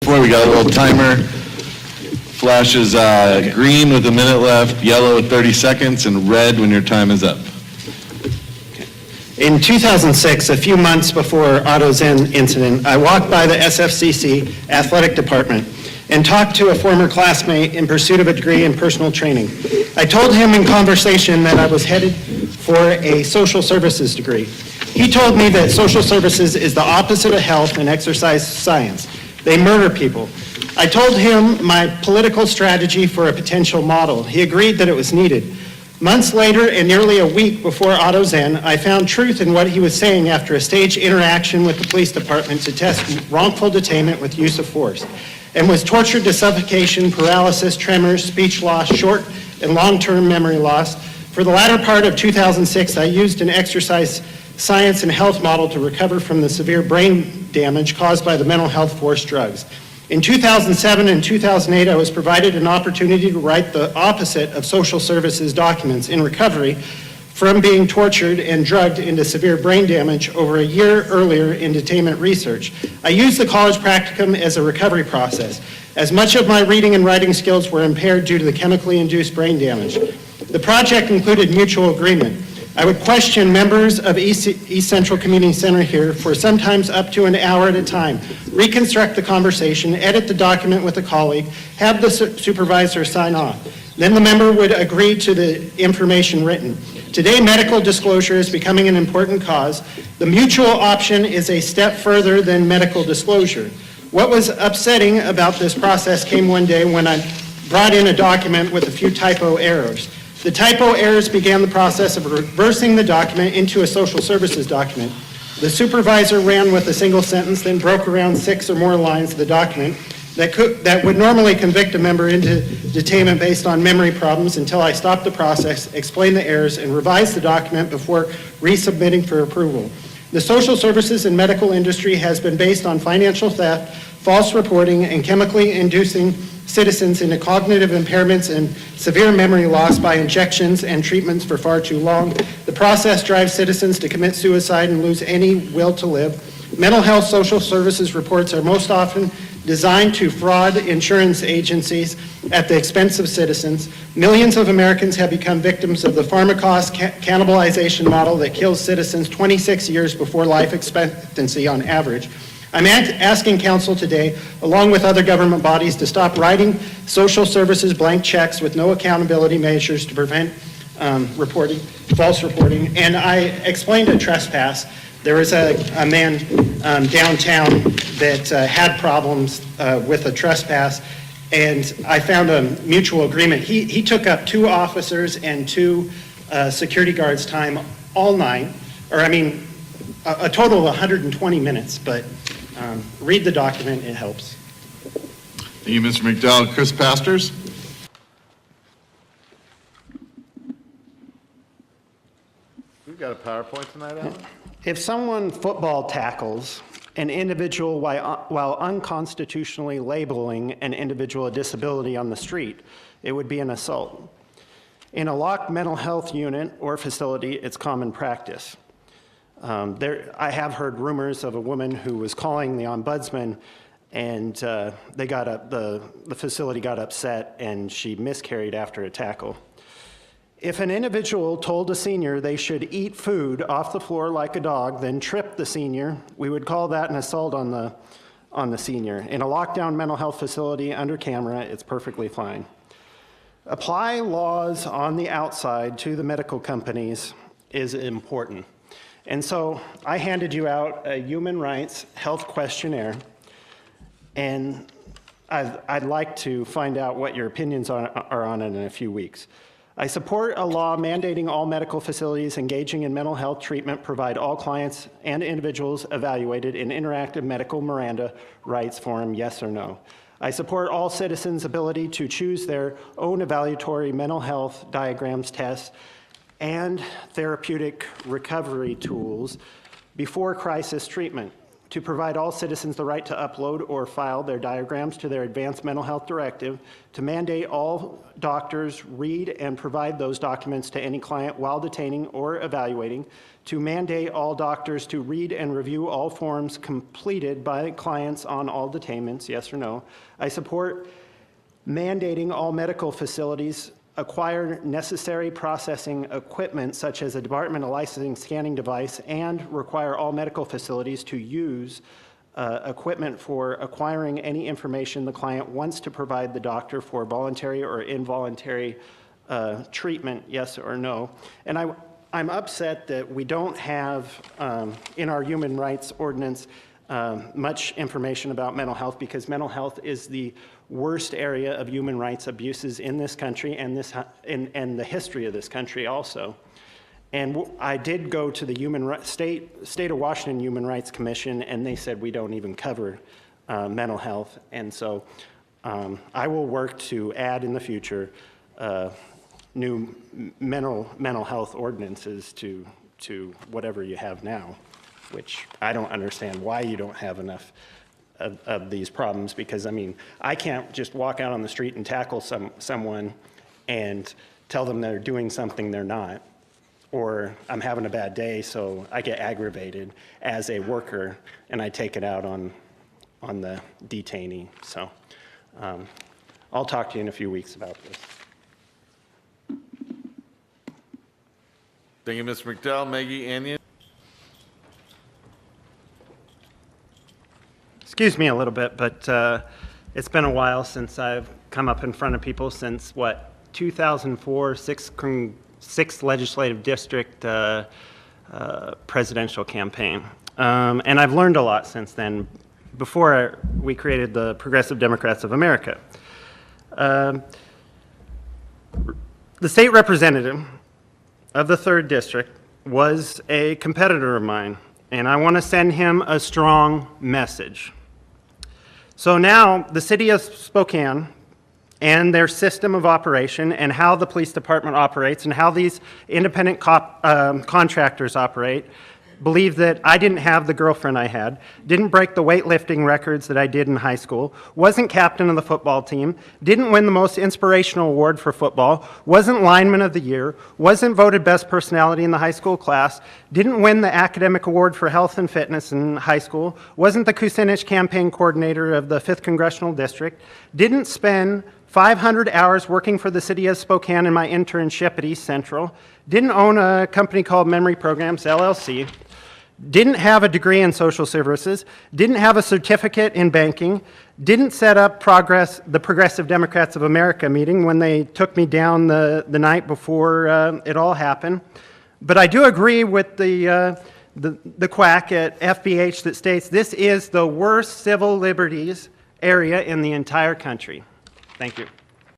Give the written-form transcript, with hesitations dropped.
We got a little timer. Flashes green with a minute left, yellow at 30 seconds, and red when your time is up. In 2006, a few months before Otto Zehm incident, I walked by the SFCC athletic department and talked to a former classmate in pursuit of a degree in personal training. I told him in conversation that I was headed for a social services degree. He told me that social services is the opposite of health and exercise science. They murder people. I told him my political strategy for a potential model. He agreed that it was needed. Months later, and nearly a week before Otto Zehm, I found truth in what he was saying after a staged interaction with the police department to test wrongful detainment with use of force, and was tortured to suffocation, paralysis, tremors, speech loss, short and long-term memory loss. For the latter part of 2006, I used an exercise science and health model to recover from the severe brain damage caused by the mental health force drugs. In 2007 and 2008, I was provided an opportunity to write the opposite of social services documents in recovery from being tortured and drugged into severe brain damage over a year earlier in detainment research. I used the college practicum as a recovery process, as much of my reading and writing skills were impaired due to the chemically induced brain damage. The project included mutual agreement. I would question members of East Central Community Center here for sometimes up to an hour at a time, reconstruct the conversation, edit the document with a colleague, have the supervisor sign off. Then the member would agree to the information written. Today, medical disclosure is becoming an important cause. The mutual option is a step further than medical disclosure. What was upsetting about this process came one day when I brought in a document with a few typo errors. The typo errors began the process of reversing the document into a social services document. The supervisor ran with a single sentence, then broke around 6 or more lines of the document that would normally convict a member into detainment based on memory problems until I stopped the process, explained the errors, and revised the document before resubmitting for approval. The social services and medical industry has been based on financial theft, false reporting, and chemically inducing citizens into cognitive impairments and severe memory loss by injections and treatments for far too long. The process drives citizens to commit suicide and lose any will to live. Mental health social services reports are most often designed to fraud insurance agencies at the expense of citizens. Millions of Americans have become victims of the pharmacost cannibalization model that kills citizens 26 years before life expectancy on average. I'm asking Council today, along with other government bodies, to stop writing social services blank checks with no accountability measures to prevent false reporting. And I explained a trespass. There was a man downtown that had problems with a trespass, and I found a mutual agreement. He took up 2 officers and 2 security guards' time all night, or I mean, a total of 120 minutes, but read the document, it helps. Thank you, Mr. McDowell. Chris Pastors. We've got a PowerPoint tonight, Alan? If someone football tackles an individual while unconstitutionally labeling an individual a disability on the street, it would be an assault. In a locked mental health unit or facility, it's common practice. I have heard rumors of a woman who was calling the ombudsman, and the facility got upset and she miscarried after a tackle. If an individual told a senior they should eat food off the floor like a dog, then tripped the senior, we would call that an assault on the senior. In a lockdown mental health facility under camera, it's perfectly fine. Apply laws on the outside to the medical companies is important. And so I handed you out a human rights health questionnaire, and I'd like to find out what your opinions are on it in a few weeks. I support a law mandating all medical facilities engaging in mental health treatment provide all clients and individuals evaluated in interactive medical Miranda rights form, yes or no. I support all citizens' ability to choose their own evaluatory mental health diagrams, tests, and therapeutic recovery tools before crisis treatment to provide all citizens the right to upload or file their diagrams to their advanced mental health directive, to mandate all doctors read and provide those documents to any client while detaining or evaluating, to mandate all doctors to read and review all forms completed by clients on all detainments, yes or no. I support mandating all medical facilities acquire necessary processing equipment such as a departmental licensing scanning device and require all medical facilities to use equipment for acquiring any information the client wants to provide the doctor for voluntary or involuntary treatment, yes or no. And I'm upset that we don't have in our human rights ordinance much information about mental health, because mental health is the worst area of human rights abuses in this country and the history of this country also. And I did go to the State of Washington Human Rights Commission, and they said we don't even cover mental health. And so I will work to add in the future new mental health ordinances to whatever you have now, which I don't understand why you don't have enough of these problems, because I mean, I can't just walk out on the street and tackle someone and tell them they're doing something they're not, or I'm having a bad day, so I get aggravated as a worker and I take it out on the detainee. So I'll talk to you in a few weeks about this. Thank you, Mr. McDowell. Maggie Anion? Excuse me a little bit, but it's been a while since I've come up in front of people since, 2004, 6th Legislative District presidential campaign. And I've learned a lot since then, before we created the Progressive Democrats of America. The state representative of the 3rd District was a competitor of mine, and I want to send him a strong message. So now the city of Spokane and their system of operation and how the police department operates and how these independent contractors operate believe that I didn't have the girlfriend I had, didn't break the weightlifting records that I did in high school, wasn't captain of the football team, didn't win the most inspirational award for football, wasn't lineman of the year, wasn't voted best personality in the high school class, didn't win the academic award for health and fitness in high school, wasn't the Kucinich campaign coordinator of the 5th Congressional District, didn't spend 500 hours working for the city of Spokane in my internship at East Central, didn't own a company called Memory Programs, LLC, didn't have a degree in social services, didn't have a certificate in banking, didn't set up the Progressive Democrats of America meeting when they took me down the night before it all happened. But I do agree with the quack at FBH that states this is the worst civil liberties area in the entire country. Thank you.